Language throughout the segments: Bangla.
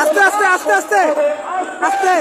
আস্তে আস্তে আস্তে আস্তে আস্তে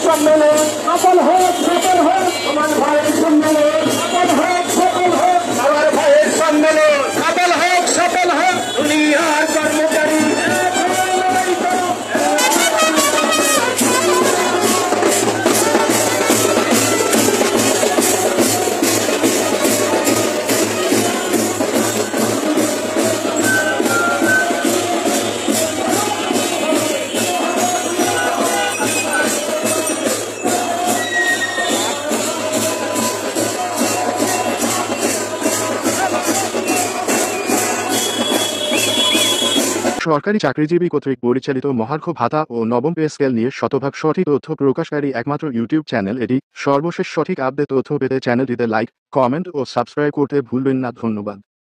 সম্মেলন সফল হোক আমার ভাইয়ের সম্মেলন সফল হোক আমার ভাইয়ের সম্মেলন সফল হোক দুনিয়ার কর্মচারী সরকারি চাকরিজীবী কর্তৃক পরিচালিত মহার্ঘ ভাতা ও নবম পে স্কেল নিয়ে শতভাগ সঠিক তথ্য প্রকাশকারী একমাত্র ইউটিউব চ্যানেল এটি। সর্বশেষ সঠিক আপডেট তথ্য পেতে চ্যানেলটিতে লাইক, কমেন্ট ও সাবস্ক্রাইব করতে ভুলবেন না। ধন্যবাদ।